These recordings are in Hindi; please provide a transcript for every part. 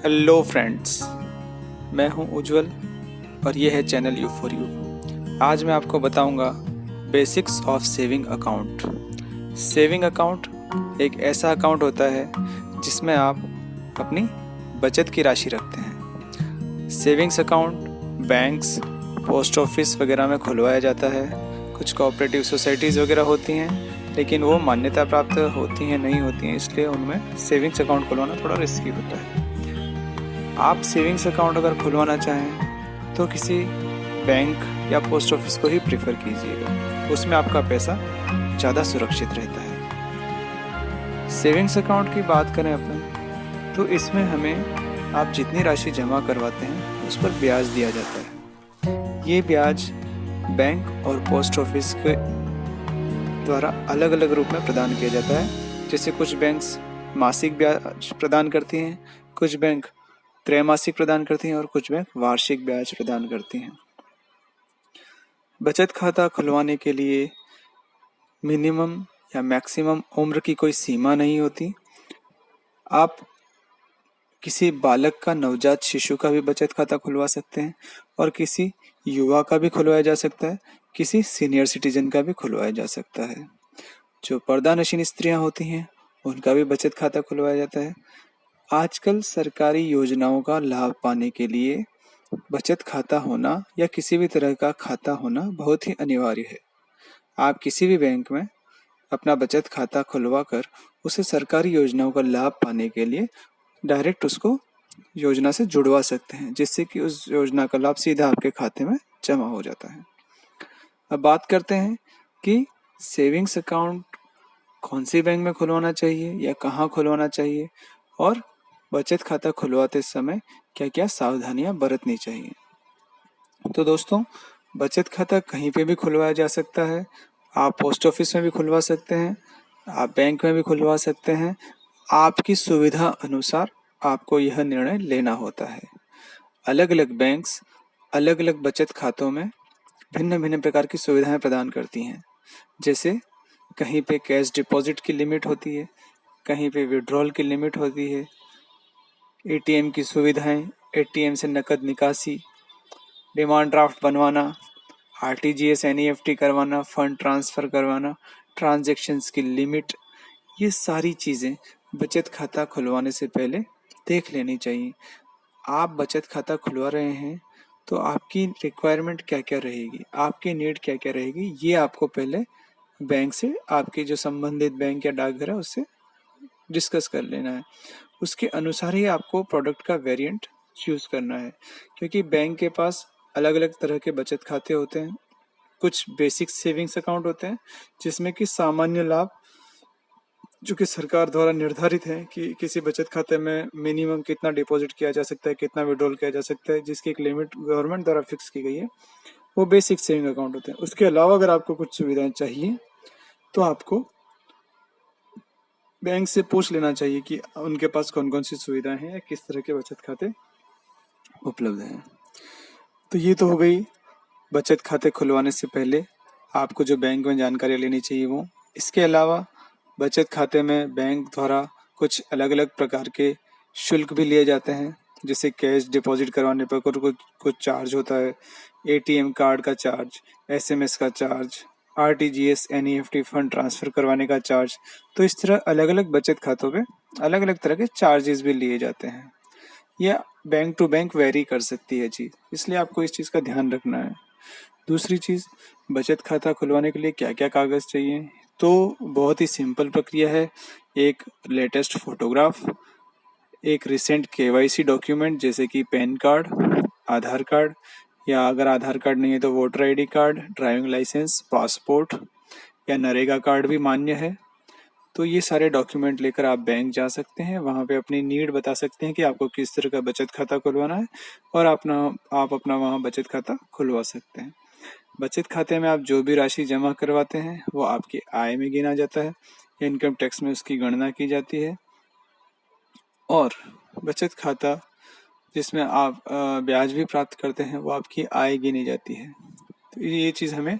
हेलो फ्रेंड्स, मैं हूं उज्जवल और ये है चैनल यू फॉर यू। आज मैं आपको बताऊंगा basics of saving account. Saving account एक ऐसा अकाउंट होता है जिसमें आप अपनी बचत की राशि रखते हैं। Savings account banks, post office वगैरह में खुलवाया जाता है। कुछ कोऑपरेटिव सोसाइटीज़ वगैरह होती हैं, लेकिन वो मान्यता प्राप्त होती हैं नहीं होती हैं, इसलिए उनमें सेविंग्स अकाउंट खुलवाना थोड़ा रिस्की होता है। आप सेविंग्स अकाउंट अगर खुलवाना चाहें तो किसी बैंक या पोस्ट ऑफिस को ही प्रेफर कीजिएगा, उसमें आपका पैसा ज़्यादा सुरक्षित रहता है। सेविंग्स अकाउंट की बात करें अपन तो इसमें हमें आप जितनी राशि जमा करवाते हैं उस पर ब्याज दिया जाता है। ये ब्याज बैंक और पोस्ट ऑफिस के द्वारा अलग अलग रूप में प्रदान किया जाता है। जैसे कुछ बैंक्स मासिक ब्याज प्रदान करती हैं, कुछ बैंक त्रैमासिक प्रदान करती हैं और कुछ बैंक वार्षिक ब्याज प्रदान करती हैं। बचत खाता खुलवाने के लिए मिनिमम या मैक्सिमम उम्र की कोई सीमा नहीं होती। आप किसी बालक का, नवजात शिशु का भी बचत खाता खुलवा सकते हैं और किसी युवा का भी खुलवाया जा सकता है, किसी सीनियर सिटीजन का भी खुलवाया जा सकता है। जो पर्दानशीन स्त्रियां होती हैं उनका भी बचत खाता खुलवाया जाता है। आजकल सरकारी योजनाओं का लाभ पाने के लिए बचत खाता होना या किसी भी तरह का खाता होना बहुत ही अनिवार्य है। आप किसी भी बैंक में अपना बचत खाता खुलवा कर उसे सरकारी योजनाओं का लाभ पाने के लिए डायरेक्ट उसको योजना से जुड़वा सकते हैं, जिससे कि उस योजना का लाभ सीधा आपके खाते में जमा हो जाता है। अब बात करते हैं कि सेविंग्स अकाउंट कौन सी बैंक में खुलवाना चाहिए या कहाँ खुलवाना चाहिए और बचत खाता खुलवाते समय क्या क्या सावधानियां बरतनी चाहिए। तो दोस्तों, बचत खाता कहीं पे भी खुलवाया जा सकता है। आप पोस्ट ऑफिस में भी खुलवा सकते हैं, आप बैंक में भी खुलवा सकते हैं। आपकी सुविधा अनुसार आपको यह निर्णय लेना होता है। अलग अलग बैंक्स अलग अलग बचत खातों में भिन्न भिन्न प्रकार की सुविधाएं प्रदान करती हैं। जैसे कहीं पे कैश डिपॉजिट की लिमिट होती है, कहीं पे विड्रॉल की लिमिट होती है, एटीएम की सुविधाएं, एटीएम से नकद निकासी, डिमांड ड्राफ्ट बनवाना, आरटीजीएस एनईएफटी करवाना, फंड ट्रांसफ़र करवाना, ट्रांजैक्शंस की लिमिट, ये सारी चीज़ें बचत खाता खुलवाने से पहले देख लेनी चाहिए। आप बचत खाता खुलवा रहे हैं तो आपकी रिक्वायरमेंट क्या क्या रहेगी, आपकी नीड क्या क्या रहेगी, ये आपको पहले बैंक से, आपके जो संबंधित बैंक या डाकघर है उससे डिस्कस कर लेना है। उसके अनुसार ही आपको प्रोडक्ट का वेरिएंट चूज़ करना है, क्योंकि बैंक के पास अलग अलग तरह के बचत खाते होते हैं। कुछ बेसिक सेविंग्स अकाउंट होते हैं जिसमें कि सामान्य लाभ जो कि सरकार द्वारा निर्धारित है कि किसी बचत खाते में मिनिमम कितना डिपॉजिट किया जा सकता है, कितना विड्रॉल किया जा सकता है, जिसकी एक लिमिट गवर्नमेंट द्वारा फिक्स की गई है, वो बेसिक सेविंग अकाउंट होते हैं। उसके अलावा अगर आपको कुछ सुविधाएं चाहिए तो आपको बैंक से पूछ लेना चाहिए कि उनके पास कौन कौन सी सुविधाएं हैं या किस तरह के बचत खाते उपलब्ध हैं। तो ये तो हो गई बचत खाते खुलवाने से पहले आपको जो बैंक में जानकारी लेनी चाहिए वो। इसके अलावा बचत खाते में बैंक द्वारा कुछ अलग अलग प्रकार के शुल्क भी लिए जाते हैं। जैसे कैश डिपॉजिट करवाने पर कुछ कुछ चार्ज होता है, एटीएम कार्ड का चार्ज, एसएमएस का charge, RTGS NEFT fund transfer करवाने का चार्ज। तो इस तरह अलग अलग बचत खातों पे अलग अलग तरह के चार्जेस भी लिए जाते हैं। यह बैंक टू बैंक वेरी कर सकती है चीज़, इसलिए आपको इस चीज़ का ध्यान रखना है। दूसरी चीज़, बचत खाता खुलवाने के लिए क्या क्या कागज़ चाहिए, तो बहुत ही सिंपल प्रक्रिया है। एक लेटेस्ट फोटोग्राफ, एक रिसेंट केवाईसी डॉक्यूमेंट जैसे कि पैन कार्ड, आधार कार्ड, या अगर आधार कार्ड नहीं है तो voter ID card, driving licence, passport या नरेगा कार्ड भी मान्य है। तो ये सारे डॉक्यूमेंट लेकर आप बैंक जा सकते हैं, वहाँ पे अपनी नीड बता सकते हैं कि आपको किस तरह का बचत खाता खुलवाना है और आप अपना वहाँ बचत खाता खुलवा सकते हैं। बचत खाते में आप जो भी राशि जमा करवाते हैं वो आपकी आय में गिना जाता है, इनकम टैक्स में उसकी गणना की जाती है। और बचत खाता जिसमें आप ब्याज भी प्राप्त करते हैं वो आपकी आय गिनी जाती है। तो ये चीज़ हमें,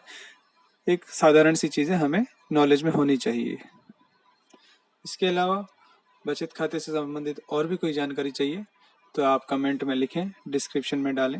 एक साधारण सी चीज़ें हमें नॉलेज में होनी चाहिए। इसके अलावा बचत खाते से संबंधित और भी कोई जानकारी चाहिए तो आप कमेंट में लिखें, डिस्क्रिप्शन में डालें।